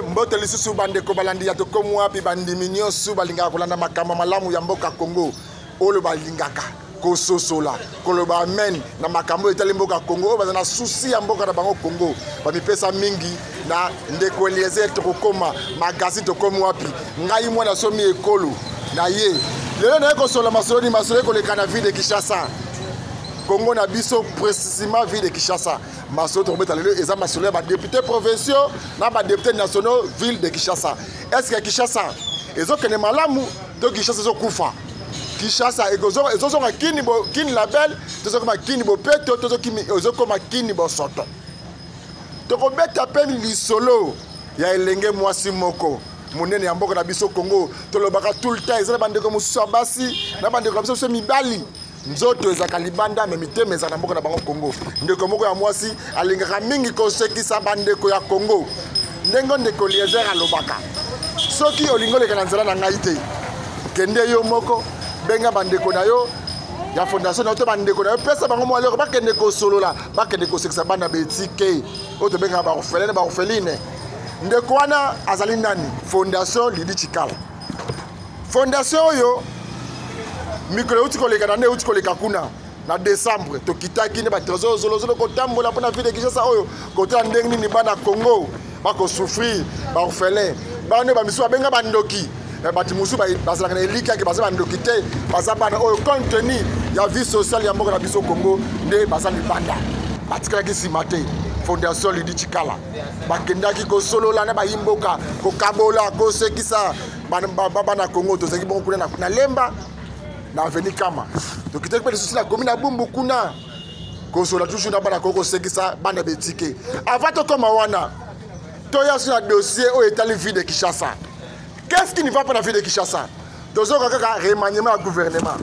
mbote lisusu bande ko balandi ya to komwa pi bandi minyo su balinga kolanda makama malamu ya mboka Congo olo balingaka ko sosola koloba amen na makambo etali mboka Congo bazana souci ya mboka na bango Congo ba mipesa mingi na ndeko Eliezer to koma magasi to komwa pi ngai mwana somi ekolo na ye lelo na ko sola masoli ko le kana ville de Kinshasa Congo na biso précisément ville de Kinshasa maso to mettre lelo eza masolo ba députés provinciaux na ba députés nationaux ville de Kinshasa est-ce que Kinshasa ezokene malamu to Kinshasa zokufa Kinshasa ezozonga kini label tozokoma kini bopeto tozokoma kini bosoto tokobeta pe lisolo ya elenge mwasi moko monene ya mboka na biso Congo tolobaka tout le temps ezala bandeko mususu basi na bandeko biso mibali nzoto ezaka libanda me miteme ezala mboka na bango Congo ndeko moko ya mwasi alingaka mingi kosekisa bandeko ya Congo ndengo ndeko Eliezer alobaka soki olingo leka na nzela na ngai te kende yo moko benga bandeko na yo ya fondation na to bandeko na yo pesa bango mo aleko bakende ko solola bakende ko sekisa bana betike oto benga ba orpheline ndeko wana azali nani fondation Lidi Chikala fondation oyo mikolo uti koleka na ne uti koleka kuna na décembre to kitaki ne ba trésor zolo ko tambola pona ville de Kinshasa oyo ko ta ndengi ni bana Congo ba ko souffrir ba orphelin ba ne ba misu benga bandoki bati musu bazala na elika ke bazala ndokite bazabana oyo contenu ya vie sociale ya mboka na biso Congo nde bazali banda batikala ki simate fondation Lidi Chikala bakendaki ko solola na bayimboka ko kabola ko sekisa bana Congo to zeki bon kuna na lemba na avenue Kama to kitaki pe souci la commune Bumbu kuna ko sola toujours na bana ko sekisa bana betike avant to koma wana to ya sur dossier au état ville de Kinshasa. Qu'est-ce qui ne va pas dans la ville de Kinshasa? Dans un remaniement du gouvernement.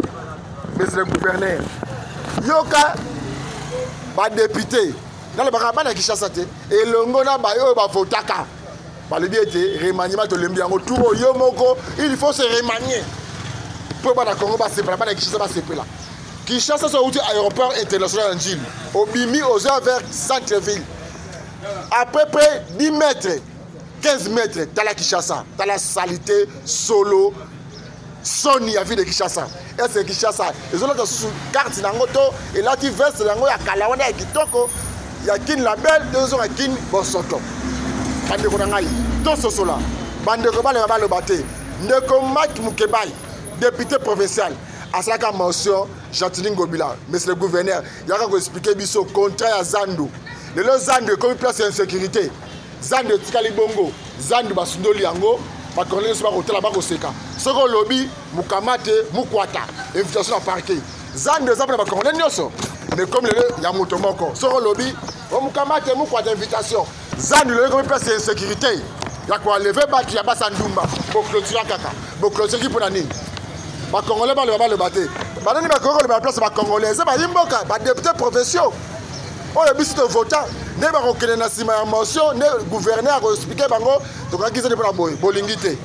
Monsieur le gouverneur. Yoka, ba député. Dans le barabara de Kinshasa, et l'ongona ba yo ba fotaka. Ba le biete remaniement de l'embiango tout yomoko, il faut se remanier. Pour ba na Congo ba sepela ba na Kinshasa ba sepela. Kinshasa c'est outil aéroport international en Gilles. Obimi aux heures vers centre-ville. À peu près 10 mètres. 15 mètres dans la Kinshasa, dans la salité solo, Sony à ville de Kinshasa. Et c'est Kinshasa. Les autres sous carte nangoto et là tu verses lango ya kalawana ya kitoko, ya kin label, deux autres kin bosoto. Bande ko ngai, to sosola. Bande ko bale ba le baté. Ndeko Mike Mukebai, député provincial. Asaka mention Jantini Ngobila, monsieur le gouverneur, yaka ko expliquer biso contrat ya Zando. Le Zando comme place d'insécurité. Zando tikali bongo, Zando basundoli yango, bakonle so ba hôtel ba ko seka. Soko lobby mukamate mukwata, invitation à parquet. Zando za ba bakonle nyoso. Mais comme le ya moto moko, soko lobby o mukamate mukwata invitation. Zando le comme place d'insécurité. Ya ko lever ba ya basandumba, pour clôturer kaka. Pour clôturer qui pour nani? Bakongolais ba le baté. Ba nani ba Congo le ba place ba congolais, ça ba yimboka, ba député provinciaux. Oh, le but de voter, ne pas reconnaître la cima motion, ne gouverneur a expliqué bango, donc à qui c'est de la bolingité.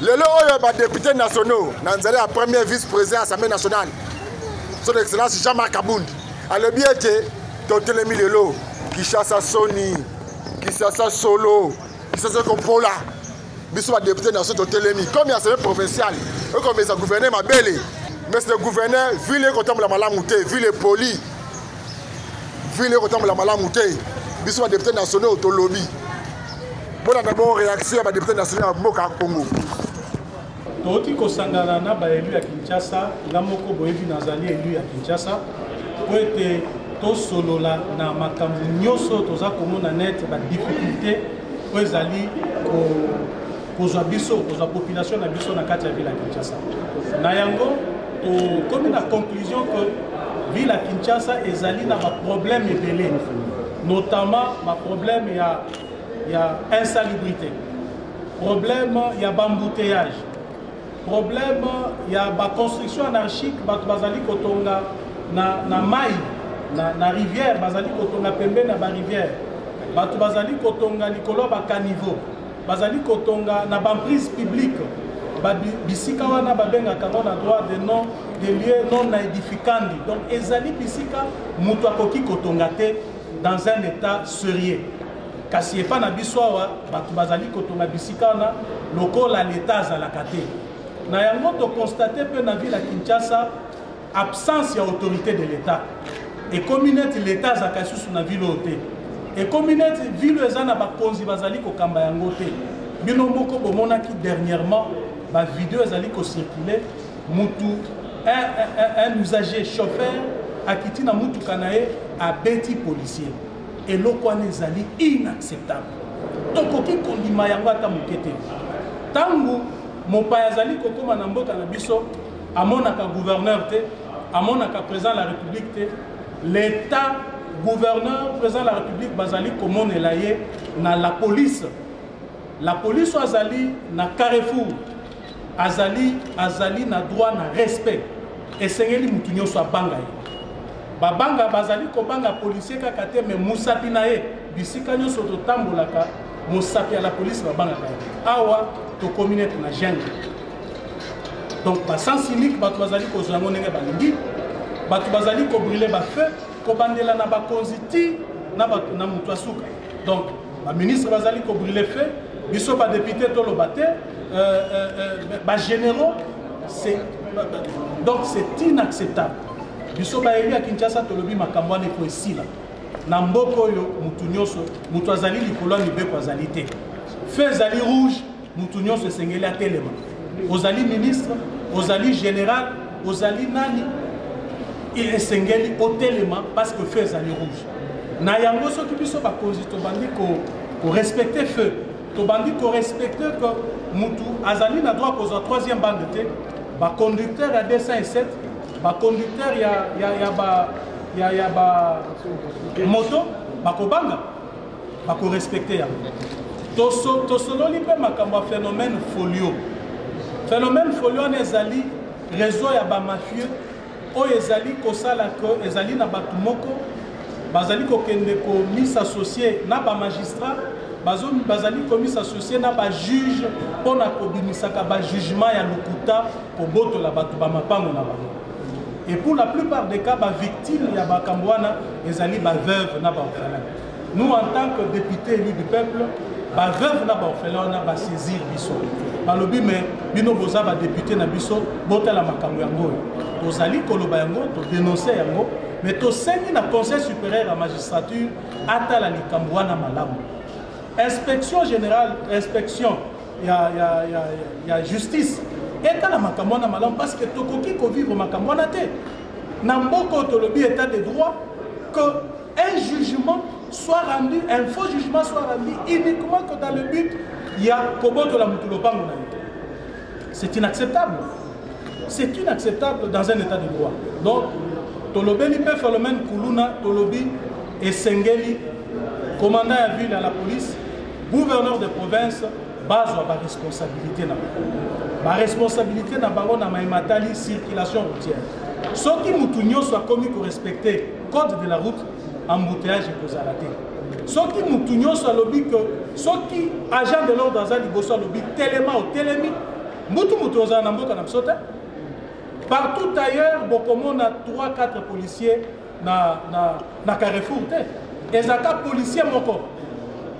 Le lot de députés nationaux, Nanzale a premier vice-président à l'Assemblée nationale, son excellence Jean-Marc Abound. À le biais de Totelemi Lelo, Kinshasa Sony, Kinshasa Solo, Kinshasa Kompola, Bissou a député national Totelemi, comme il y a l'Assemblée provinciale, comme il y a le gouverneur Mabele, mais le gouverneur, vu les côtés de la malamouté, vu les polis. Ville autant la malamouté, bisous à député national au lobby. Bon d'abord réaction à député national à Moka Congo. Toti kosangana na ba élu à Kinshasa, na moko boyebi nazali élu à Kinshasa. Po ete to solola na makambo nyoso toza komona net ba difficulté po ezali ko za biso, ko za population na biso na kati ya ville à Kinshasa. Na yango to comme la conclusion que ville à Kinshasa ezali na ba problème ebele, notamment ba problème il y a insalubrité, problème il y a embouteillage, problème il y a ba construction anarchique, ba bazali kotonga na mai na rivière, bazali kotonga pembe na ba rivière, ba bazali kotonga likolo ba caniveau, bazali kotonga na ba prise publique. Bisika wana babenga kango na droit de nom de lieux non édificandi. Donc ezali bisika mutu akoki kotonga te dans un état sérieux. kasi epa na biso awa bato bazali kotonga bisika wana lokola l'État azalaka te. Na yango tokonstate mpe na ville ya Kinshasa absence ya autorité de l'État. Ekomi neti l'État azalaka lisusu na ville oyo te. Ekomi neti ville eza na bakonzi bazali kokamba yango te. Bino moko bomonaki dernièrement ba vidéo ezali kocircule mutu un usager chauffeur akiti na mutuka na ye abeti policier. Eloko wana ezali inacceptable. Tokoki kondima yango ata moke te. Tangu mopaya azali kokoma na mboka na biso amonaka gouverneur te, amonaka président de la République te, l'État, gouverneur, président de la République bazali komonela ye na la police. La police azali na carrefour, azali na droit na respect. Esengeli mutu nyonso abanga ye. Babanga bazali kobanga policier kaka te mais musapi na ye bisika nyonso totambolaka musapi ya la police babanga ye. Awa to communauté na jeune. Donc ba sens unique bato bazali kozwa ngo ndenge balingi, bato bazali ko brûler ba feu, ko bandela na ba konziti na bato na mutu asuka. Donc ba ministre bazali ko brûler feu, biso ba député to lobate, ba généraux, donc c'est inacceptable. Biso ba élu à Kinshasa to lobi makambo na ko esila. Na mboko yo mutu nyonso, mutu azali likolo ni beko azali te. Feu azali rouge, mutu nyonso esengeli atelema. Ozali ministre, ozali général, ozali nani, il esengeli otelema parce que feu azali rouge. Na yango soki biso ba konzi to bandi ko respecter feu. To bandi ko respecter que mutu azali na droit kozwa troisième bande te. Ba conducteur à 207, ba conducteur ya ba moto ba ko banga, ba ko respecter yango. To sololi pe makambo phénomène folio. Phénomène folio en ezali réseau ya ba mafieux o ezali kosala ko ezali na batu moko bazali ko kende ko mis associé na ba magistrat bazali ko mis associé na ba juge pona ko bimisaka ba jugement ya lokuta ko boto la batu ba mapango na bango. Et pour la plupart des cas ba victime ya ba kambwana ezali ba veuve na ba orphelin. Nous en tant que députés élus du peuple ba veuve na ba orphelin na ba saisir biso. Balobi mais bino boza ba député na biso botala makambo yango. Tozali koloba yango to dénoncer yango mais to sengi na conseil supérieur à magistrature atala likambo wana malamu. Inspection générale, inspection ya justice etala makambo wana malamu parce que tokoki ko vivre makambo wana te. Na mboko tolobi état de droit que un jugement soit rendu, un faux jugement soit rendu uniquement que dans le but il y a koboto la mutulopango na yote. C'est inacceptable. C'est inacceptable dans un état de droit. Donc tolobeli pe phénomène kuluna tolobi et sengeli commandant à ville à la police, gouverneur de province base à la responsabilité na ba responsabilité na bango na maimatali circulation routière. Ce qui mutu nyonso akomi ko respecter code de la route, embouteillage et kozala te. Ce qui mutu nyonso alobi que ce qui agent de l'ordre azali boso alobi telema au telemi mutu ozala na mboka na biso te. Partout ailleurs bokomona 3-4 policiers na Carrefour te. Ezaka policier moko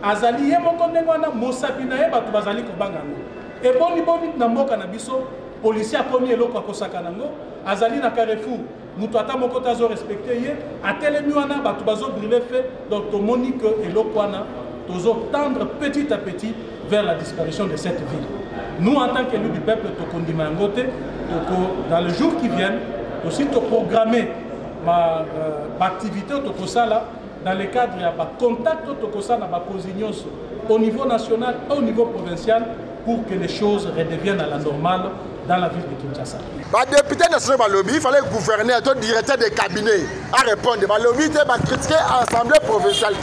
azali ye moko ndenge wana mosapi na ye bato bazali kobanga ngo. Et boni na mboka na biso policier akomi eloko akosaka nango azali na Carrefour mutu ata moko tazo respecter ye atelemi wana bato bazo brûler feu. Donc tomoni que eloko wana tozo tendre petit à petit vers la disparition de cette ville. Nous en tant qu'élus du peuple tokondima yango te. Dans les jours qui viennent, aussi programmer ma activité dans le cadre de contact au niveau national et au niveau provincial pour que les choses redeviennent à la normale dans la ville de Kinshasa. Les députés nationaux, il fallait gouverner, le directeur des cabinets à répondre. Les lobbies ont critiqué l'Assemblée provinciale.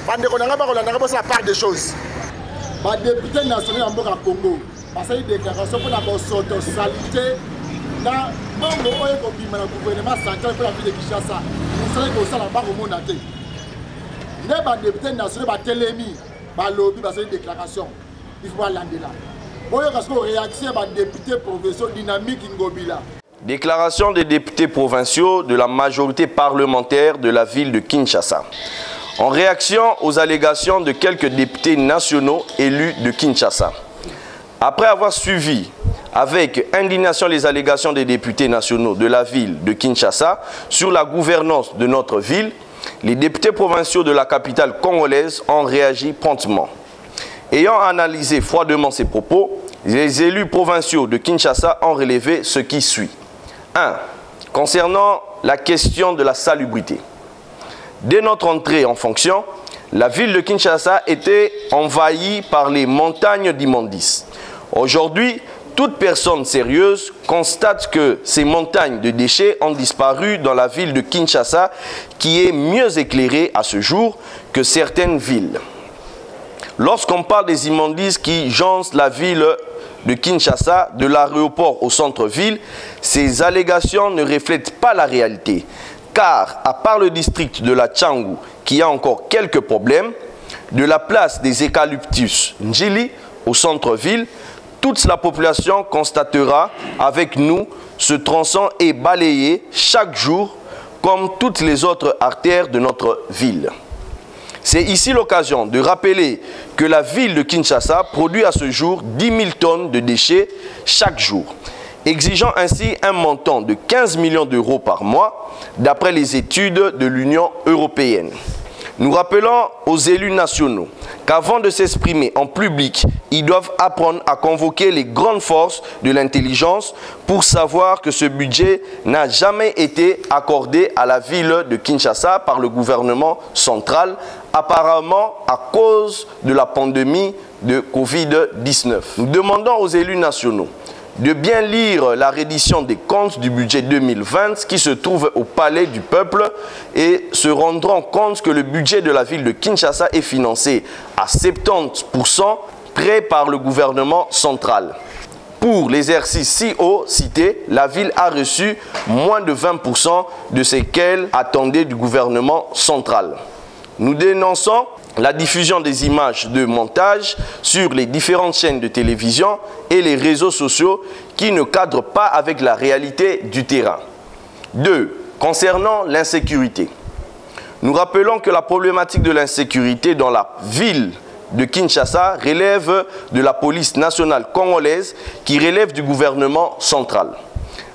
On a la part des choses. Les députés nationaux en Congo. Parce que les déclarations pour la autosalité dans le gouvernement central pour la ville de Kinshasa, nous savons que ça là-bas au monde entier. Les députés nationaux, les télémis, les lobbies, les déclarations, il faut aller là. Bon, parce que réaction des députés provinciaux dynamiques Ngobila. Déclaration des députés provinciaux de la majorité parlementaire de la ville de Kinshasa. en réaction aux allégations de quelques députés nationaux élus de Kinshasa. Après avoir suivi avec indignation les allégations des députés nationaux de la ville de Kinshasa sur la gouvernance de notre ville, les députés provinciaux de la capitale congolaise ont réagi promptement. Ayant analysé froidement ces propos, les élus provinciaux de Kinshasa ont relevé ce qui suit. 1. Concernant la question de la salubrité. Dès notre entrée en fonction, la ville de Kinshasa était envahie par les montagnes d'immondices. Aujourd'hui, toute personne sérieuse constate que ces montagnes de déchets ont disparu dans la ville de Kinshasa, qui est mieux éclairée à ce jour que certaines villes. Lorsqu'on parle des immondices qui jonchent la ville de Kinshasa, de l'aéroport au centre-ville, ces allégations ne reflètent pas la réalité. Car, à part le district de la Tchangou, qui a encore quelques problèmes, de la place des eucalyptus Njili au centre-ville, toute la population constatera avec nous ce tronçon est balayé chaque jour comme toutes les autres artères de notre ville. C'est ici l'occasion de rappeler que la ville de Kinshasa produit à ce jour 10 000 tonnes de déchets chaque jour, exigeant ainsi un montant de 15 millions d'euros par mois, d'après les études de l'Union européenne. Nous rappelons aux élus nationaux qu'avant de s'exprimer en public, ils doivent apprendre à convoquer les grandes forces de l'intelligence pour savoir que ce budget n'a jamais été accordé à la ville de Kinshasa par le gouvernement central, apparemment à cause de la pandémie de Covid-19. Nous demandons aux élus nationaux de bien lire la reddition des comptes du budget 2020 qui se trouve au Palais du Peuple et se rendront compte que le budget de la ville de Kinshasa est financé à 70% prêt par le gouvernement central. Pour l'exercice si haut cité, la ville a reçu moins de 20% de ce qu'elle attendait du gouvernement central. Nous dénonçons la diffusion des images de montage sur les différentes chaînes de télévision et les réseaux sociaux qui ne cadrent pas avec la réalité du terrain. 2. Concernant l'insécurité. Nous rappelons que la problématique de l'insécurité dans la ville de Kinshasa relève de la police nationale congolaise qui relève du gouvernement central.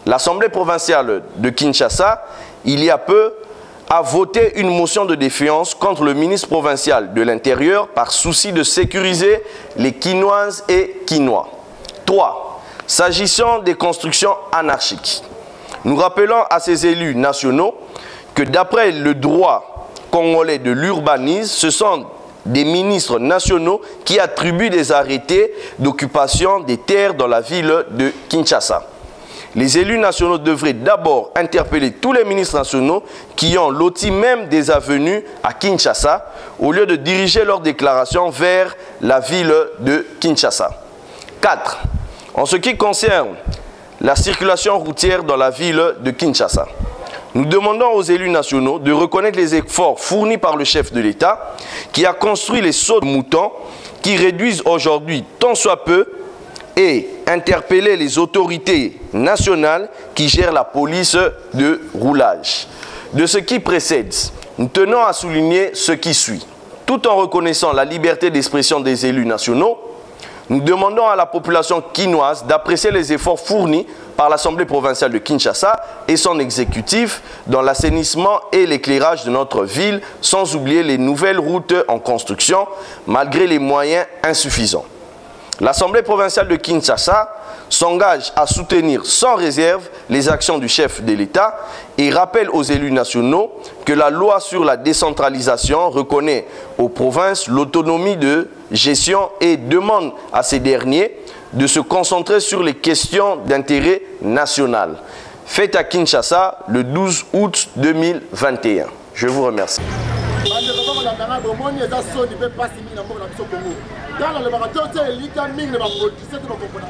L'Assemblée provinciale de Kinshasa, il y a peu, a voté une motion de défiance contre le ministre provincial de l'Intérieur par souci de sécuriser les Kinoises et Kinois. 3. S'agissant des constructions anarchiques, nous rappelons à ces élus nationaux que d'après le droit congolais de l'urbanisme, ce sont des ministres nationaux qui attribuent des arrêtés d'occupation des terres dans la ville de Kinshasa. Les élus nationaux devraient d'abord interpeller tous les ministres nationaux qui ont loti même des avenues à Kinshasa au lieu de diriger leurs déclarations vers la ville de Kinshasa. 4. En ce qui concerne la circulation routière dans la ville de Kinshasa, nous demandons aux élus nationaux de reconnaître les efforts fournis par le chef de l'État qui a construit les sauts de moutons qui réduisent aujourd'hui tant soit peu et interpeller les autorités nationales qui gèrent la police de roulage. De ce qui précède, nous tenons à souligner ce qui suit. Tout en reconnaissant la liberté d'expression des élus nationaux, nous demandons à la population kinoise d'apprécier les efforts fournis par l'Assemblée provinciale de Kinshasa et son exécutif dans l'assainissement et l'éclairage de notre ville, sans oublier les nouvelles routes en construction, malgré les moyens insuffisants. L'Assemblée provinciale de Kinshasa s'engage à soutenir sans réserve les actions du chef de l'État et rappelle aux élus nationaux que la loi sur la décentralisation reconnaît aux provinces l'autonomie de gestion et demande à ces derniers de se concentrer sur les questions d'intérêt national. Faites à Kinshasa le 12 août 2021. Je vous remercie. Dans le marathon, c'est l'Italie, le politicien qui va comprendre.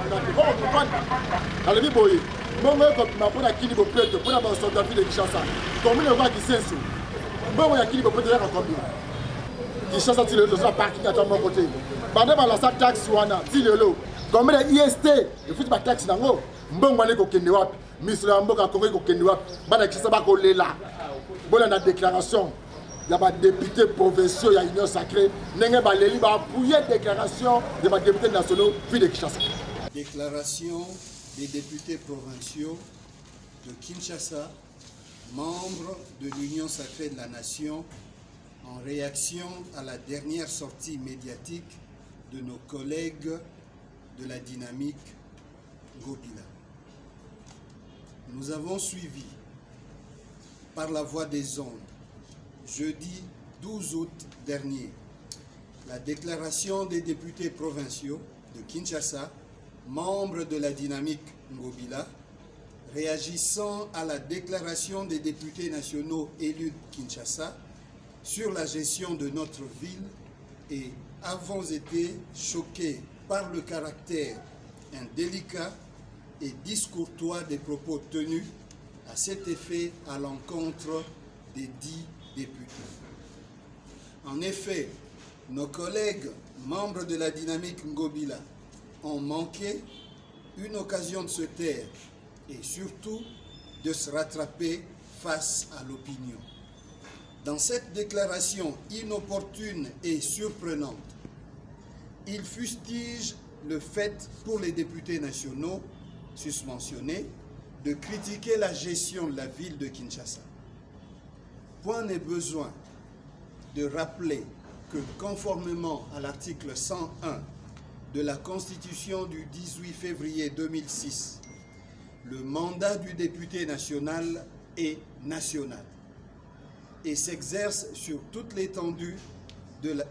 Dans le Biboye, mon mec, pour la Kini, pour la banque de la ville de Kinshasa. Comme il va qui s'est sous. Bon, il y a qui peut dire combien. Kinshasa, tu le dois parking à mon côté. Pendant la taxe, tu le lot. Comme il y a IST, il faut que tu taxe dans l'eau. Bon, on est au Kenewap. Miss Lamboka, Corée au Kenewap. Bana Kinshasa, va coller là. Bon, on a déclaration. il y a des députés provinciaux, il y a l'Union sacrée, il y a une déclaration des députés nationaux, puis de Kinshasa. Déclaration des députés provinciaux de Kinshasa, membres de l'Union sacrée de la nation, en réaction à la dernière sortie médiatique de nos collègues de la dynamique Ngobila. Nous avons suivi par la voie des ondes, jeudi 12 août dernier, la déclaration des députés provinciaux de Kinshasa, membres de la dynamique Ngobila, réagissant à la déclaration des députés nationaux élus de Kinshasa sur la gestion de notre ville et avons été choqués par le caractère indélicat et discourtois des propos tenus à cet effet à l'encontre des 10 députés. En effet, nos collègues membres de la dynamique Ngobila ont manqué une occasion de se taire et surtout de se rattraper face à l'opinion. Dans cette déclaration inopportune et surprenante, ils fustigent le fait pour les députés nationaux susmentionnés de critiquer la gestion de la ville de Kinshasa. Point n'est besoin de rappeler que conformément à l'article 101 de la Constitution du 18 février 2006, le mandat du député national est national et s'exerce sur toute l'étendue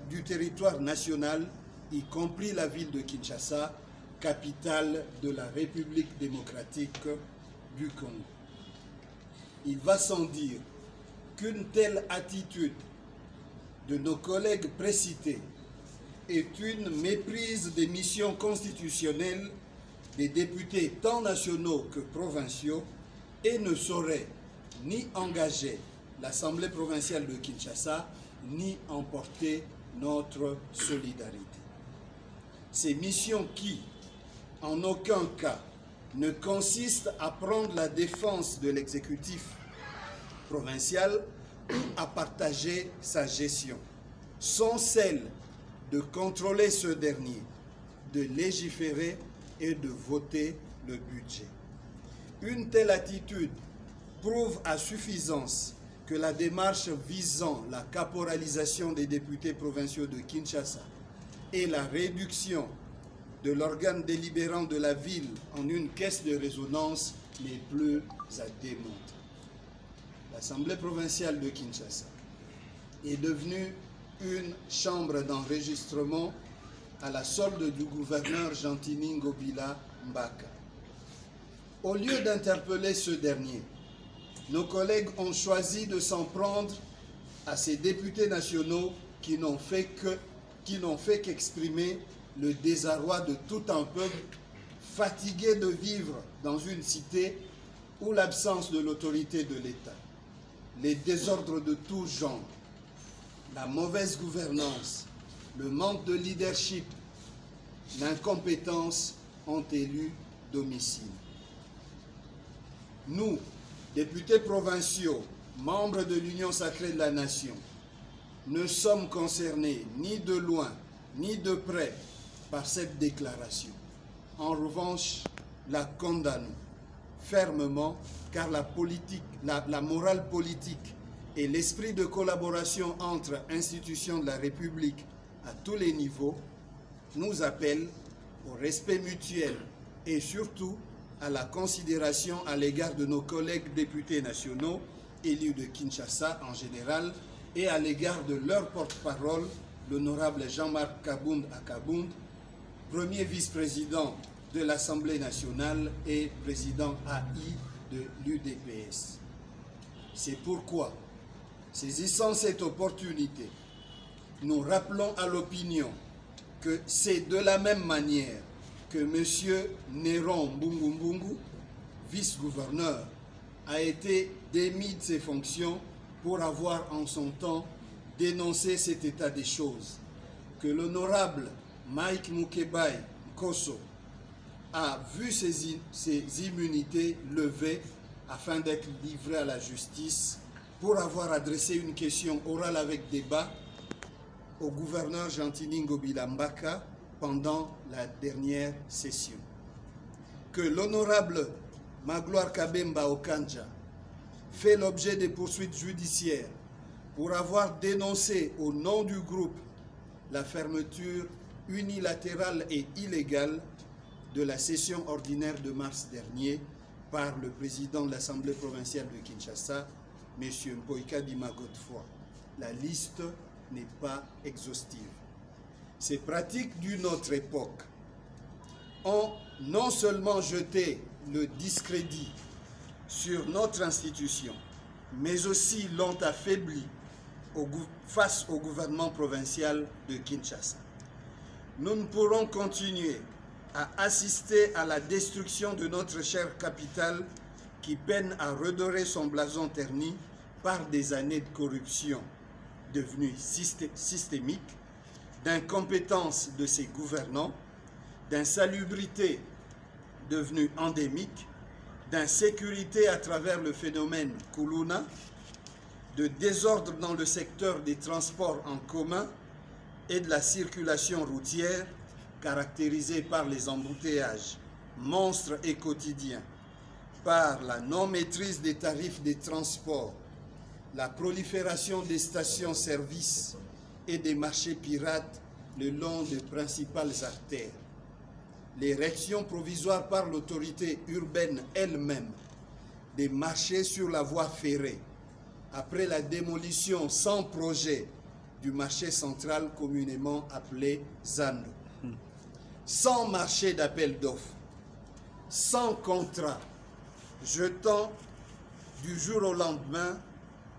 du territoire national, y compris la ville de Kinshasa, capitale de la République démocratique du Congo. Il va sans dire qu'une telle attitude de nos collègues précités est une méprise des missions constitutionnelles des députés tant nationaux que provinciaux et ne saurait ni engager l'Assemblée provinciale de Kinshasa ni emporter notre solidarité. Ces missions qui, en aucun cas, ne consistent à prendre la défense de l'exécutif provincial ou à partager sa gestion, sont celles de contrôler ce dernier, de légiférer et de voter le budget. Une telle attitude prouve à suffisance que la démarche visant la caporalisation des députés provinciaux de Kinshasa et la réduction de l'organe délibérant de la ville en une caisse de résonance n'est plus à démontrer. L'Assemblée provinciale de Kinshasa est devenue une chambre d'enregistrement à la solde du gouverneur Gentini Ngobila Mbaka. Au lieu d'interpeller ce dernier, nos collègues ont choisi de s'en prendre à ces députés nationaux qui n'ont fait qu'exprimer le désarroi de tout un peuple fatigué de vivre dans une cité où l'absence de l'autorité de l'État, les désordres de tout genre, la mauvaise gouvernance, le manque de leadership, l'incompétence ont élu domicile. Nous, députés provinciaux, membres de l'Union sacrée de la nation, ne sommes concernés ni de loin ni de près par cette déclaration. En revanche, la condamnons fermement car la morale politique et l'esprit de collaboration entre institutions de la République à tous les niveaux nous appellent au respect mutuel et surtout à la considération à l'égard de nos collègues députés nationaux élus de Kinshasa en général et à l'égard de leur porte-parole, l'honorable Jean-Marc Kabound Akabound, premier vice-président de l'Assemblée nationale et président AI de l'UDPS. C'est pourquoi, saisissant cette opportunité, nous rappelons à l'opinion que c'est de la même manière que M. Néron Mbungu, vice-gouverneur, a été démis de ses fonctions pour avoir en son temps dénoncé cet état des choses, que l'honorable Mike Mukebai Koso a vu ses immunités levées afin d'être livré à la justice pour avoir adressé une question orale avec débat au gouverneur Gentili Ngobila Mbaka pendant la dernière session. Que l'honorable Magloire Kabemba Okanja fait l'objet de poursuites judiciaires pour avoir dénoncé au nom du groupe la fermeture unilatérale et illégale de la session ordinaire de mars dernier par le président de l'Assemblée provinciale de Kinshasa, M. Mpoika Dima Godefroy. La liste n'est pas exhaustive. Ces pratiques d'une autre époque ont non seulement jeté le discrédit sur notre institution, mais aussi l'ont affaibli face au gouvernement provincial de Kinshasa. Nous ne pourrons continuer à assister à la destruction de notre chère capitale qui peine à redorer son blason terni par des années de corruption devenues systémiques, d'incompétence de ses gouvernants, d'insalubrité devenue endémique, d'insécurité à travers le phénomène Kuluna, de désordre dans le secteur des transports en commun et de la circulation routière caractérisée par les embouteillages monstres et quotidiens, par la non-maîtrise des tarifs des transports, la prolifération des stations-service et des marchés pirates le long des principales artères, l'érection provisoire par l'autorité urbaine elle-même des marchés sur la voie ferrée, après la démolition sans projet du marché central communément appelé Zando. Sans marché d'appel d'offres, sans contrat, jetant du jour au lendemain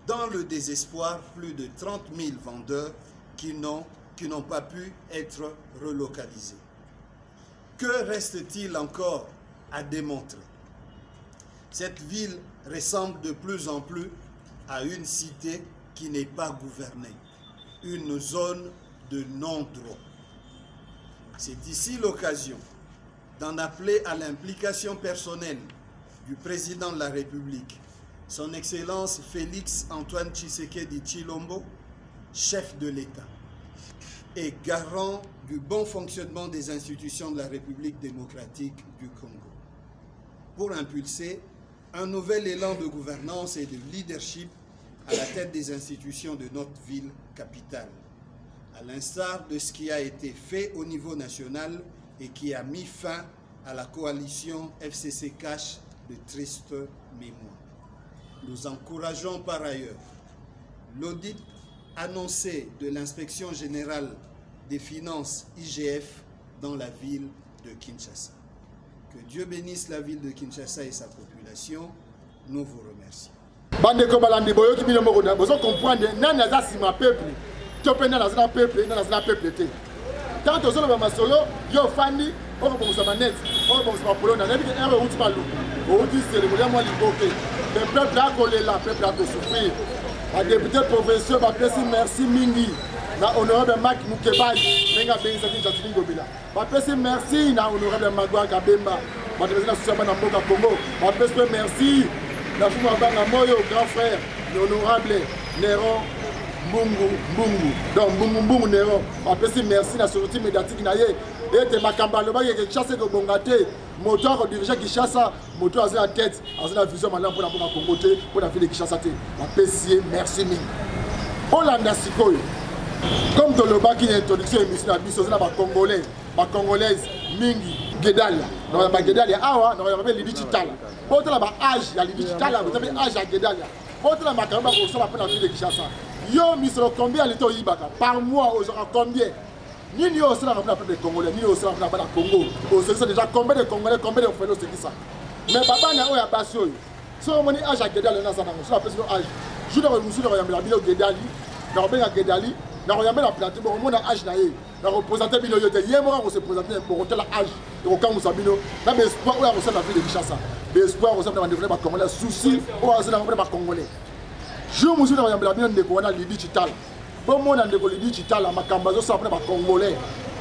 dans le désespoir plus de 30 000 vendeurs qui n'ont pas pu être relocalisés. Que reste-t-il encore à démontrer? Cette ville ressemble de plus en plus à une cité qui n'est pas gouvernée, une zone de non-droit. C'est ici l'occasion d'en appeler à l'implication personnelle du président de la République, son Excellence Félix Antoine Tshisekedi Tshilombo, chef de l'État, et garant du bon fonctionnement des institutions de la République démocratique du Congo, pour impulser un nouvel élan de gouvernance et de leadership à la tête des institutions de notre ville capitale, à l'instar de ce qui a été fait au niveau national et qui a mis fin à la coalition FCC Cash de triste mémoire. Nous encourageons par ailleurs l'audit annoncé de l'inspection générale des finances IGF dans la ville de Kinshasa. Que Dieu bénisse la ville de Kinshasa et sa population. Nous vous remercions. Bandeko balandi boyo kibile mokoda bozo comprendre nana za sima peuple tope nana za peuple te tant to solo ba masolo yo fandi o ko bosa manet o ko bosa polona na bi ke ero uti balu o uti cérémonie mo liboke le peuple a collé la peuple a souffrir a député provincial ba pesi merci mingi na honorable Mark Mukebai nenga benza ki Gentili Ngobila ba pesi merci na honorable Magloire Kabemba ba président social na mboka Congo ba pesi merci la fuma banga moyo grand frère l'honorable Néron Mbungu donc Mbungu Néron apesi merci na sortie médiatique na ye et makamba le ba ye Kinshasa ko bongate moteur dirigeant Kinshasa moteur à la tête à la vision malam pour la Congo te pour la ville de Kinshasa te apesi merci mingi Olanda sikoyo comme dans le bas qui introduction émission na biso na ba congolais ba congolaise mingi Gedalia na ba Gedalia awa na ba Lidi Chitala bote la ba âge ya Lidi Chitala bote ba âge ya Gedalia bote la makamba ko so la pour la ville de Kinshasa yo misro combien lito yibaka par mois aux combien ni yo sera pour la peuple congolais ni yo sera pour la Congo au c'est déjà combien de congolais combien de fellows c'est qui ça mais baba na o ya basio so moni âge ya Gedalia na ça na so la personne âge je dois nous sur ya bilo Gedali na ba Gedali na royaume la plateau bon mon âge na ye na représenter bino yo te yemora ko se présenter pour hôtel âge et ko kamu sabino na be espoir o ya ko la ville de Kinshasa be espoir o se na développer ba congolais souci o ya se na ba congolais je me suis na royaume la bino ndeko na Lidi Chitala bon mon ndeko Lidi Chitala makamba zo sa ba congolais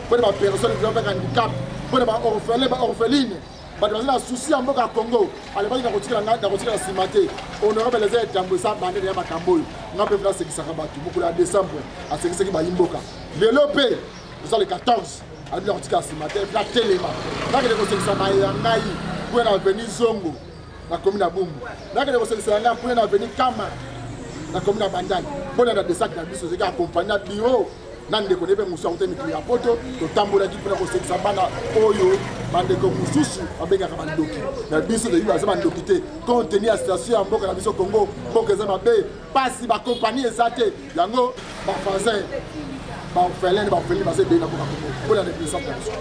pour ba personnes qui ont un handicap pour ba orphelins ba orpheline bato bazali na souci ya mboka ya Congo alebaki na kotikela nsima te honorable eza etambo eza bandele ya makambo oyo nga mpe fula asekisaka bato mokolo ya décembre asekisaki bayimboka lelo mpe eza le 14 alobina kotika nsima te fula telema nakende kosekisa na ya ngai kuye na aveni zongo na komi na bumbu nakende kosekisa ya ngai kuye na aveni kama na komi na bandali mpona na desaki na biso ezeki akompagne na biro na ndeko nebe mosu akute mikili ya poto totambolaki mpona kosekisa bana oyo bandeko mosusu babengaka bandoki na biso toyebi baza bandoki te kontenu ya situation ya mboka na biso Congo mboka eza mabe mpasi bakompani eza te yango bafansin baorphelin baorphelin baza ebei na mboka Congo mpona na déplacement na biso.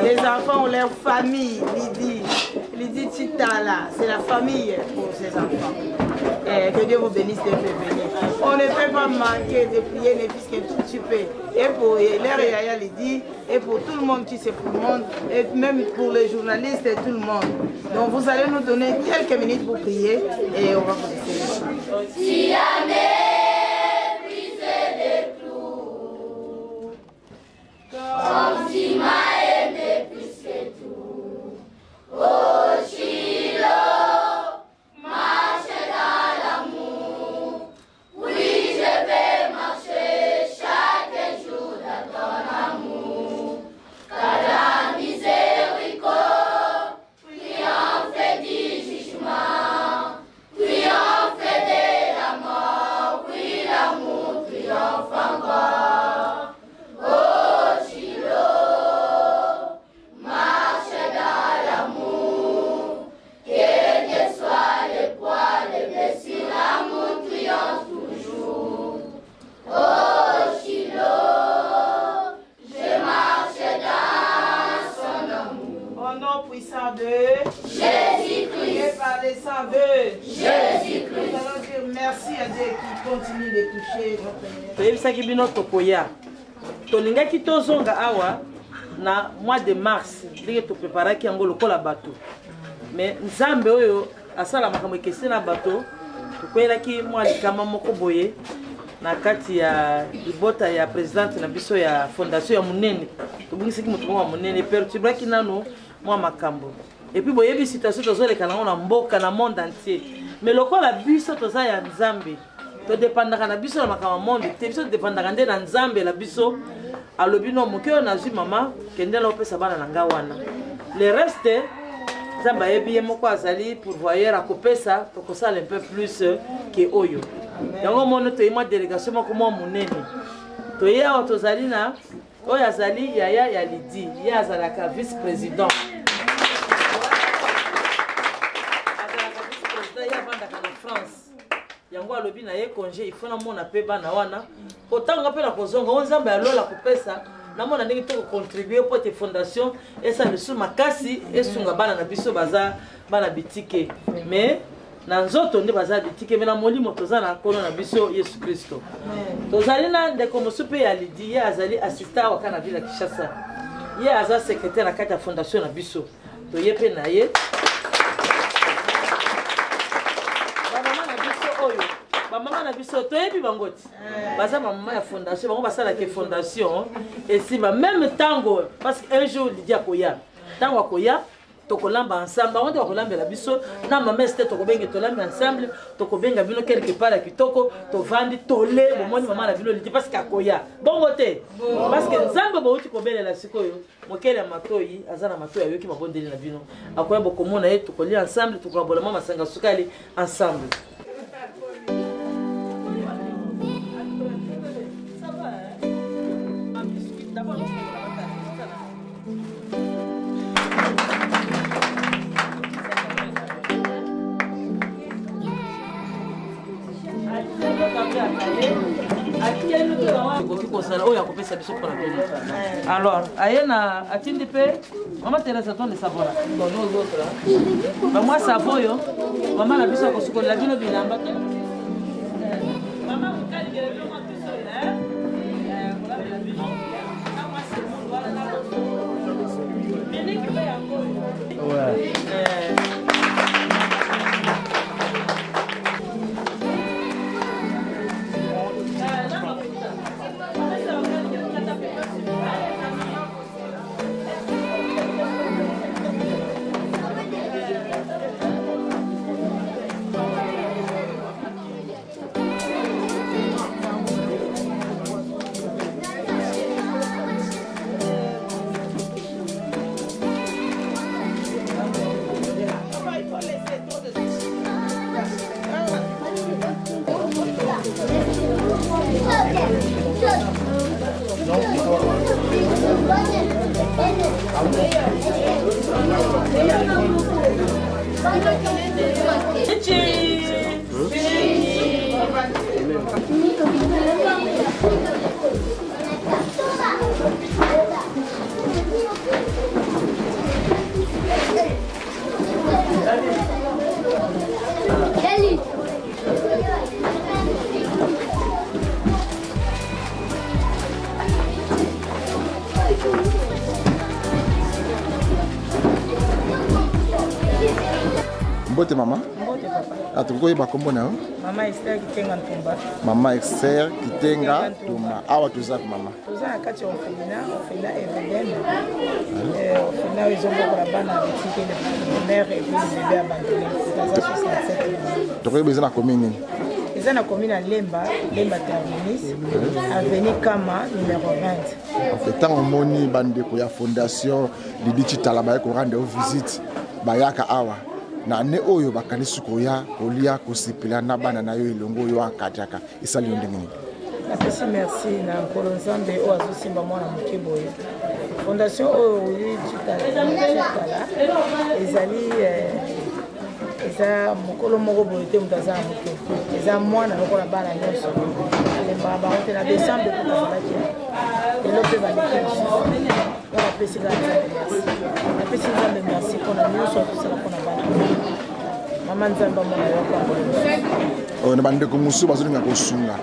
Les enfants ont leur famille, Lydie Chitala, c'est la famille pour ces enfants. Et que Dieu vous bénisse de venir. On ne peut pas manquer de prier ne fût qu'un tout petit peu. Et pour l'air et Yaya Lydie, et pour tout le monde qui c'est pour le monde, et même pour les journalistes et tout le monde. Donc vous allez nous donner quelques minutes pour prier et on va vous laisser. Si comme si m'a aimé plus que tout. Oh Chilo, marche dans l'amour. Oui, je vais marcher chaque jour dans ton amour. Car la miséricorde triomphe du jugement, triomphe de la mort. Oui, l'amour triomphe encore. Jésus-Christ, par les sangs de Jésus-Christ. Nous allons dire merci à Dieu qui continue de toucher notre pays. Tolinga ki tozonga awa na mois de mars ndenge to préparaki yango lokola bato. Mais nzambe oyo asala makambo ekese na bato tokwelaki mwa likama moko boye na kati ya libota ya présidente na biso ya fondation ya munene. Tobungisaki moto wa munene perturbaki nano mwa makambo. Et puis boyebi situation tozoleka nango na mboka na monde entier. Mais lokola biso toza ya nzambe to dépendaka na biso na makambo monde te biso dépendaka nde na nzambe la biso alobi no moke na zwi mama kendela opesa bana na nga wana. Le reste nzambe ayebi ye moko azali pourvoyeur akopesa tokosala un peu plus que oyo. Yango mono toyima délégation moko mwa munene toye awa tozali na oyo azali Yaya ya Lydie ye azalaka vice-président. Yango alobi na ye congé il faut na mona pe bana wana otanga pe na kozonga nzambe alola kopesa na mona ndenge to contribuer pour te fondation et ça le sous makasi et sunga bana na biso baza bana bitike mais na nzoto nde baza bitike me na molimo toza na nkolo na biso Yesu Kristo tozali na ndeko mosu mpe ya Lidi ye azali assistant waka na ville ya Kinshasa ye aza secrétaire na kati ya fondation na biso toye mpe na ye bamama na biso toyebi bango ti baza bamama ya fondation bango basalaka fondation esimba même ntango parce que un jour Lidi akoya ntango akoya tokolamba ensemble bango nde bakolambela biso na mama esite tokobenga tolambi ensemble tokobenga bino quelque part ya kitoko tovandi tole bomoni mama na bino Lidi parce que akoya bongo te parce que nzambe bauti kobelela sikoyo mokele ya matoyi aza na matoyi ayoki mabondeli na bino akoya bokomona ye tokolia ensemble tokokabola mama masanga sukali ensemble. Alors, ayena atindi pe mama Teresa ton de savona. Bon nous autres. Ba moi savon yo. Mama na biso ko sukola bino bilamba te. Mama mukali bino mo biso là. Voilà bino bino. Na moi c'est mon voilà là. Bini ki ba yango. Ouais. Mbote mama? Mbote papa. Atukoye bakombo na yo? Mama Esther Kitenga Ntumba. Mama Esther Kitenga Ntumba. Awa tuzaki mama? Toza na kati ya ofina Evelyn. Ofina ezombo la bana bitike de mère et puis bébé abandonné. Toza 67. Tokoye bezana commune nini? Ezana commune Lemba terminus, avenue Kama numéro 20. En fait, tant on moni bande ko ya fondation Lidi Chitala ba ko rendre visite bayaka awa. Na ne oyo bakanisi koya kolia kosipila na bana na yo ilongo yo akataka isali ndengeni. Napesi merci na nkolo nzambe o azosimba mwana moke boye. Fondation oyo Lidi Chitala ezali eza mokolo moko boye te mutu aza moke eza mwana lokola bana nyonso alembaka bango te na décembre kuta azalaki lelo mpe baleki mosusu wana apesi napesi nzambe merci mpona nyonso akosala mpona bana mama nzambe amona yokwambo oyo na bandeko mosusu bazolinga kosunga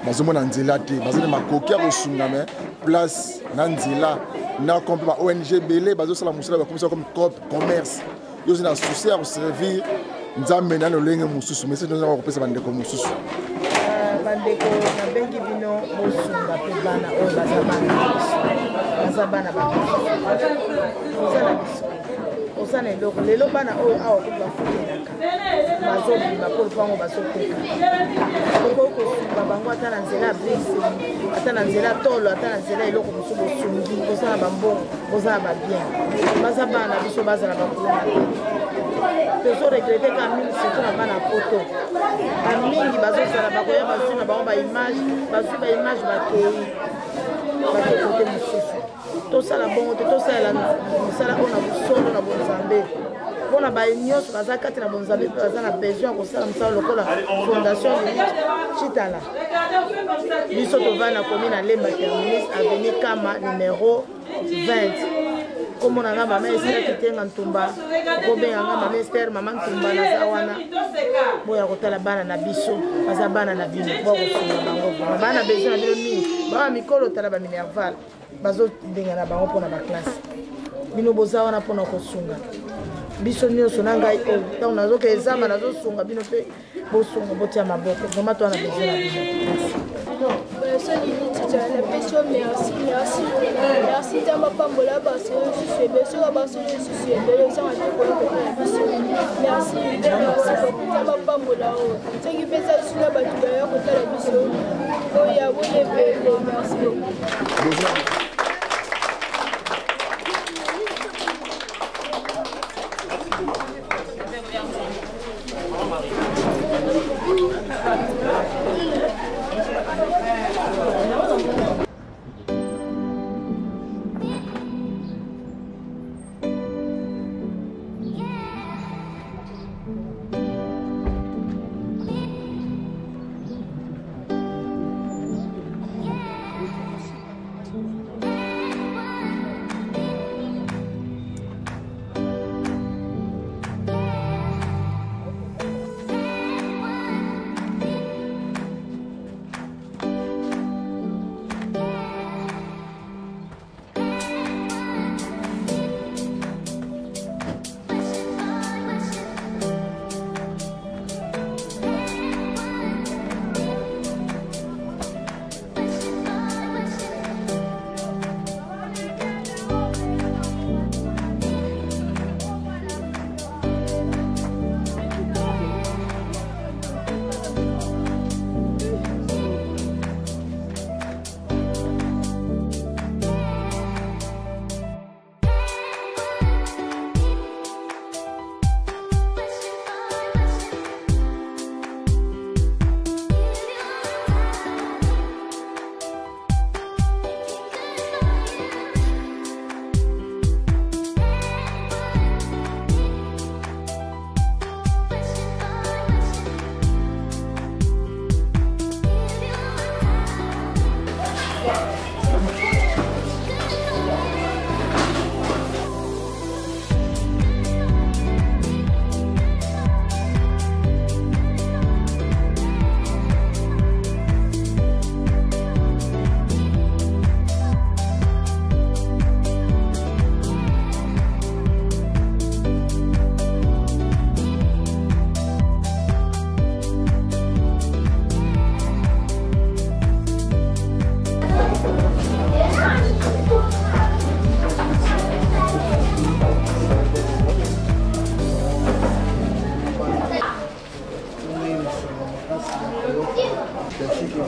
bazomona nzela te bazali makoki ya kosunga me place na nzela na kompe ba ONG bele bazosala mosala bakomisa comme commerce yo zina souci ya koservir nzambe na lolenge mosusu mais c'est nous avons kopesa bandeko mosusu bandeko nabengi bino bosunga mpe bana oyo baza bana oza na eloko lelo bana oyo awa kutu bafutelaka bazobima mpo lupango bazoteka okoki kosunga bango ata na nzela ya brisi ata na nzela tolo ata na nzela eloko mosusu bosungi boza na bambongo boza na babien baza bana biso bazala bakulana te tozoregrete ka mingi surtout na bana poto bamingi bazozala bakoya bazwi na bango baimage bazwi baimage bakei bakekote mosusu tosala bongo te tosalela mosala oyo na bosolo na bonzambe mpona banyonso baza kati na bonzambe mpe baza na besoin ya kosala mosala lokola fondation Lidi Chitala biso tovandi na commune na Lemba terminus avenue Kama numéro 20 Comme on a maman Esther qui tient en tomba, comme on a maman Esther, maman tomba na zawana. Boya kotala bana na biso, baza bana na bino, boko sunga bango. Bana besoin na bino mingi, ba mikolo tala ba minerval, bazo denga na bango pona ba classe. Bino boza wana pona ko sunga. Biso nyonso na ngai o, ta unazo ke examen nazo sunga bino pe bo sunga botia maboko. Vraiment toi na besoin na bino. Merci tellement Pambola parce que je suis blessé parce que je suis blessé merci tellement Pambola ce qui fait ça sur la battue d'ailleurs côté la biso oh ya vous les merci beaucoup.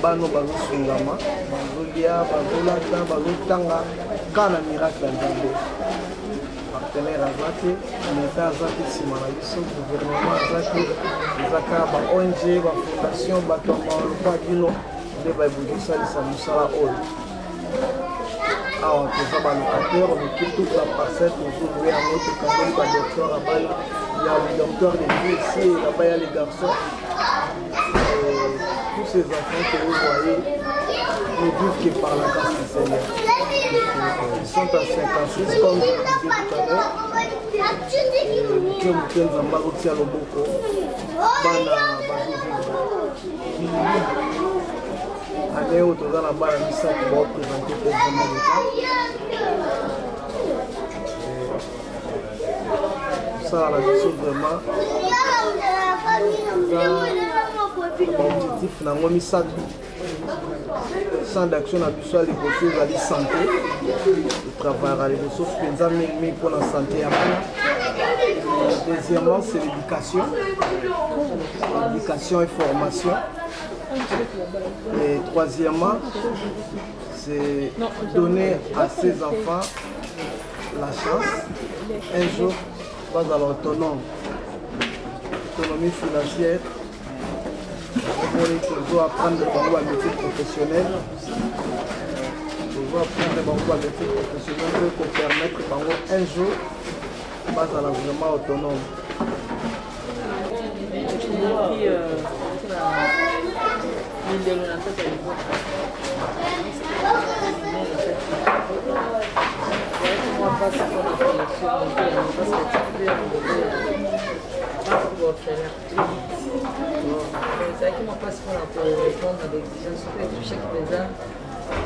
bano bazosungama bazolia bazolata bazotanga kana miracle ya nzambe partenaire aza te leta aza te nsima na biso gouvernement aza te eza kaka ba ONG bafondation bato ya maloba bino nde baebokisalisa mosala oyo awa toza balocataire moki toute la parcelle tozolouer yango tokangoli badocteur abala ya docteur de vie ici là-bas ya les garçons tous ces enfants que vous voyez ne vivent que par la grâce du Seigneur. Ils sont à 56 comme je le disais tout à l'heure. Muke Nzamba Rotia Loboko bana bazovivre année oyo toza na bana misato baoprésente président leta kosala na biso vraiment objectif nango misato centre d'action na biso ya liboso ezali santé totravaillera liboso mpenza mingi mpona santé ya bana. Deuxièmement, c'est l'éducation et formation. Et troisièmement, c'est donner à ces enfants la chance un jour pas à l'autonomie financière. On doit apprendre le métier professionnel. On doit apprendre le métier professionnel pour permettre un jour pas à l'environnement autonome. C'est qui m'a pas pour répondre à l'exigence de chaque président,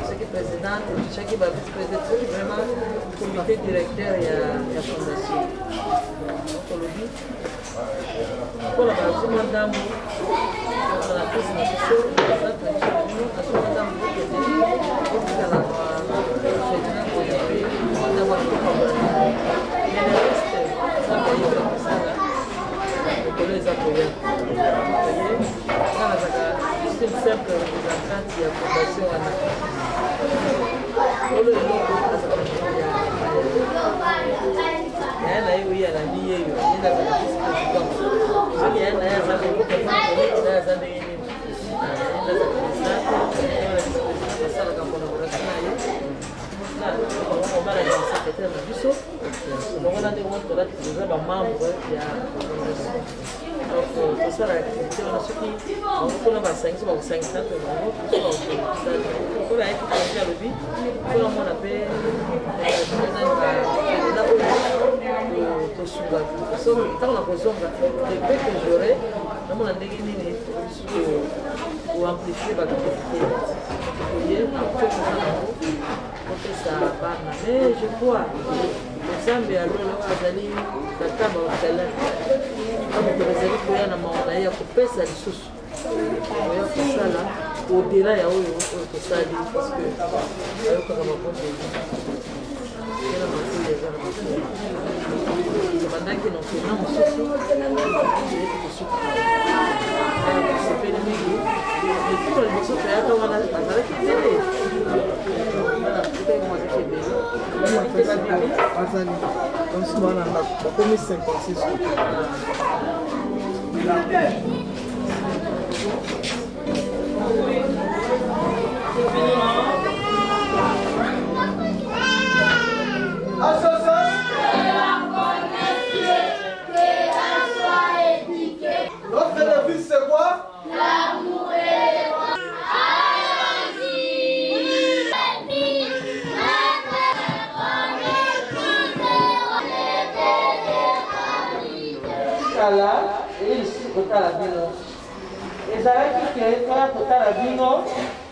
chaque présidente, chaque vice-président, vraiment comité directeur et la fondation. Donc le but, pour la base, madame, on a pris une question, les appuyer. C'est une simple représentante qui a fondation à ça la activité on a ce qui on a 5 ou 5 cents pour la activité à l'objet pour la mon appel dans la position de que j'aurais dans mon indégné ou amplifier ma capacité mais je crois Zambie alors azali katamba wakala kama tunazali kuona maana ya kupesa lisusu ya kusala au-delà ya oyo kusali parce que ayo kama maponde kila mtu yeza na maponde bandaki na kuna msusu ile kusuka sepele mingi ni kwa msusu hata wana bandaki tele Azali, comme si on a commis 56 Notre devise c'est quoi? L'amour et là et ici kotala bino ezalaki ke toya kotala bino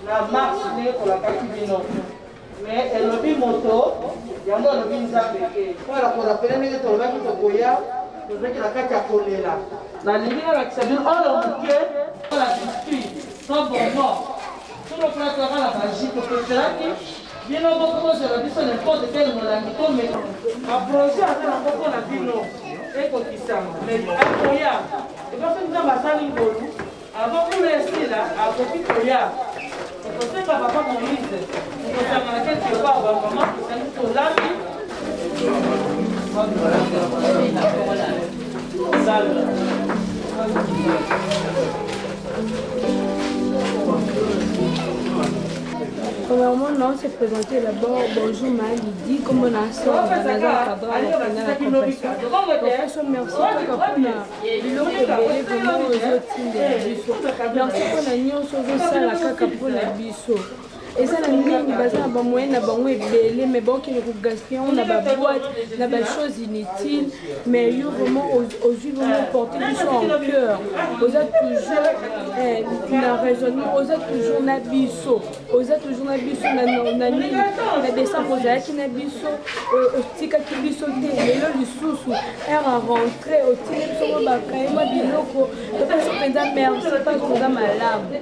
na marche nde kolakaki bino mais elobi moto yango elobi nzambe te mpona korapele ndenge tolobaki tokoya tozalaki na kati ya kolela nalingi nalakisa bino oyo moke la biscuit sans bonbon tolokona toyaka na baji topeselaki bino moko kozela biso n'importe quel molangi tome baprojet aza na moko na bino ekokisanga mais akoya epaso nzambe asali ngolu avant pour esila akoki koya ekosenga papa moïse ekosangana quelque part bamama kosangi tolandi Premièrement, non, c'est présenté d'abord. Bonjour, Lydie, comme on a sort dans la cadre à la compassion. Professeur, merci pour vraiment aux autres biso. Merci pour la union sur la caca pour la biso. Et ça, la mingi, bazar, ba moyen, na ba moyen belé, mais bon, qui nous gaspille, on a ba boîte, on a ba choses inutiles, mais il y a vraiment aux yeux vraiment porter du son en cœur. Aux autres toujours, na raisonnement, aux autres toujours na biso, aux autres toujours na biso, na descend aux autres na biso, au tika qui biso té, mais là du sous, er à rentrer, au tika biso ba kaima biloko, le pas pendant merci pas qu'on a malade.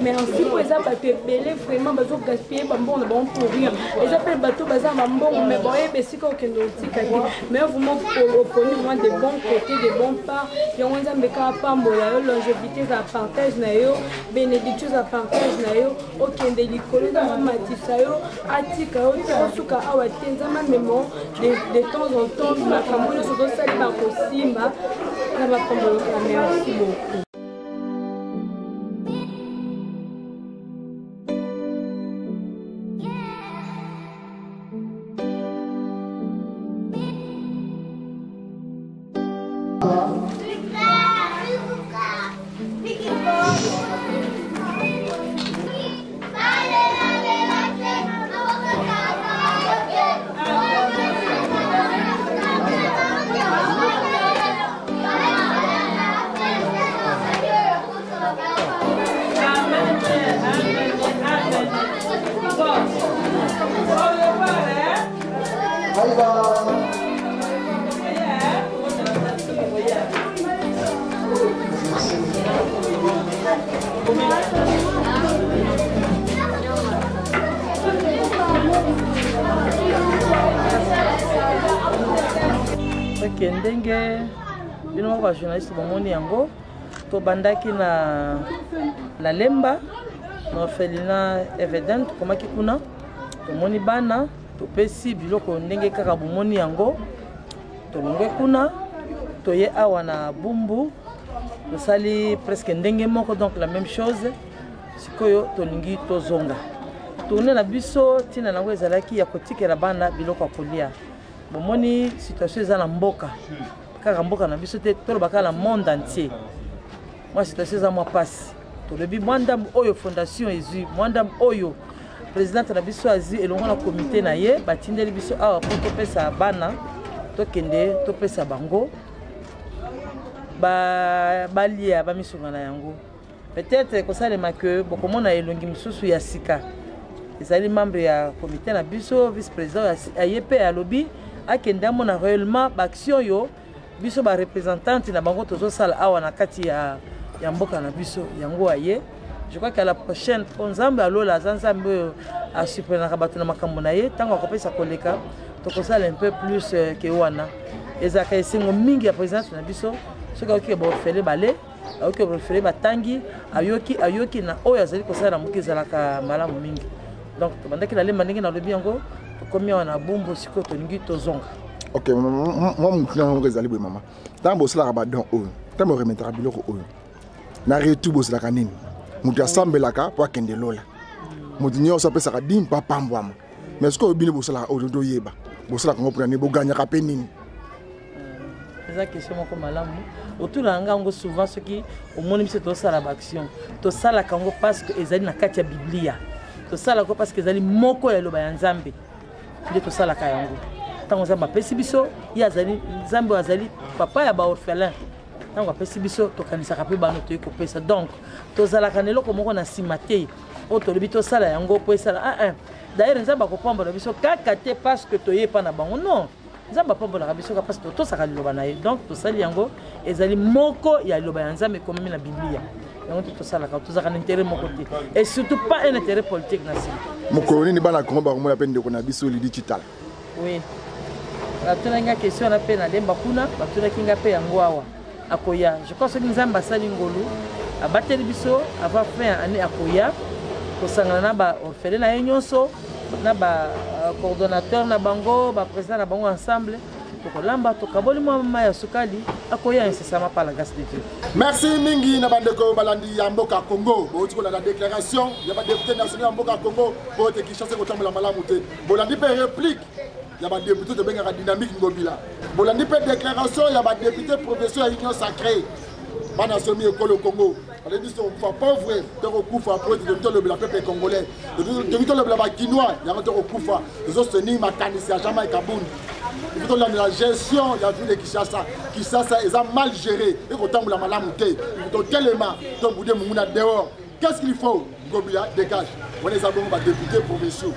Merci pour ça parce que belé vraiment gaspiller bambon na bon pour rien les appels bateau bazar bambon mais bon et si qu'on mais vraiment pour moi de bons côtés de bons parts et on a mbeka pambola longévité za partage na yo bénédiction za partage na yo okende likolo na matisa yo atika yo suka awa tenza même de temps en temps ma kamolo so sali ba kosimba na ba pambola merci beaucoup. Ok, ndenge bino moko journaliste bomoni yango tobandaki na Lemba na orphelinat Evident komaki kuna tomoni bana topesi biloko ndenge kaka bomoni yango tolongwe kuna toye awa na Bumbu tosali presque ndenge moko donc la même chose sikoyo tolingi tozonga tourne na biso tina nango ezalaki ya kotikela bana biloko ya kolia bomoni situation eza na mboka kaka mboka na biso te tolobaka na monde entier moi situation eza mwa pasi tolobi mwandambu oyo fondation ezwi mwandambu oyo présidente na biso azwi elongo na komite na ye batindeli biso awa po topesa bana tokende topesa bango balia bamisunga na yango peut-être kosalema ke bokomona elongi mosusu ya sika ezali membre ya komite na biso vice président aye pe alobi akende amona réellement baaction yo biso bareprésentante na bango tozosala awa na kati ya mboka na biso yango aye. Je crois qu'à la prochaine nzambe alola aza nzambe oyo asuprenaka bato na makambo na ye ntango akopesa koleka tokosala un peu plus ke wana ezalaka esengo mingi ya présidence na biso soki ayoki baorfele bale ayoki baorfele batangi ayoki na oyo azali kosala na moki ezalaka malamu mingi donc tobandaki na Lemba ndenge nalobi yango tokomi awa na Bumbu sikoyo tolingi tozonga. Ok, moi motu nango ezali boye mama ntango bosalaka badon oyo ntango boremetaka biloko oyo na retu bosalaka nini mutu asambelaka po akende lola mutu nyonso apesaka dime mpo apambwama mais soki obini bosalaka oyo toyeba bosalaka ngo mpona nini boganyaka mpe nini eza question moko malamu otula ngango souvent soki omoni biso tosala baaction tosalaka yango parce que ezali na kati ya biblia tosalaka yango parce que ezali moko ya eloba ya nzambe nde tosalaka yango ntango nzambe apesi biso ye azali nzambe oyo azali papa ya baorphelin ntango apesi biso tokanisaka mpe bano toyi kopesa donc tozalaka na eloko moko na nsima te oyo tolobi tosala yango mpo esala d'ailleurs nzambe akopambola biso kaka te parce que toyepa na bango non nzambe apambolaka biso kaka parce que totosaka liloba na ye donc tosali yango ezali moko ya liloba ya nzambe ekomami na biblia yango te tosalaka tozalaka na intérêt moko te et surtout pas un intérêt politique na nsima mokolo nini bana kongo bakomona mpe ndeko na biso Lydie Chitala oui batunaki nga question na mpe na Lemba kuna batunaki nga mpe yango awa akoya je crois soki nzambe asali ngolu abateli biso avant fin année akoya kosangana na baorfele na ye nyonso na bacoordonnateur na bango baprésident na bango ensemble tokolamba tokaboli mwa mama ya sukali akoya incessamment par la grâce de Dieu. Merci mingi na bandeko balandi ya mboka Congo boti kolanda déclaration ya badéputé national ya mboka Congo po te Kinshasa kotambola malamu te bolandi pe réplique ya badéputé de bengaka dynamique ngobila bolandi pe déclaration ya badéputé professeur ya union sacrée bana somi ekolo Congo ale dit son pauvre de recouvre après de le peuple congolais de le quinois ya de recouvre les autres ni makanisi ya jamais Kaboun il faut la gestion ya ville de Kinshasa ils ont mal géré et kotambola malamu te il faut tellement to boudé munguna dehors qu'est-ce qu'il faut Ngobila dégage on les a bon députés provinciaux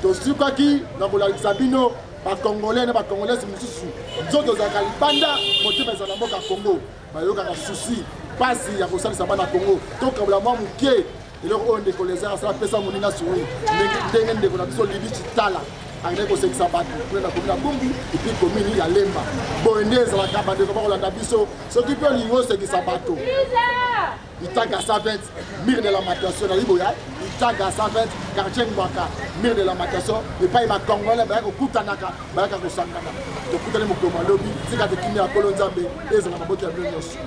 to sukaki na bola Sabino ba congolais na ba congolais mususu zoto za kalibanda motima za mboka Congo bayoka ka souci pasi ya kosalisa bana Congo tokabola mwa mukie eloko oyo ndeko leza asala pesa moninga suri ndenge ndeko na biso Lydie Chitala angene kosekisa bato kuna komina Bumbu epi komini ya Lemba boende ezalaka bandeko bakolanda biso soki mpe olingi osekisa bato Itaga 120 mire de la matation na Liboya Itaga 120 quartier Ngwaka mire de la matation epai ba congolais bayaka kokutanaka bayaka kosangana tokutani mokolo malobi tika tekimi ya kolo nzambe ezala maboko ya bino nyonso.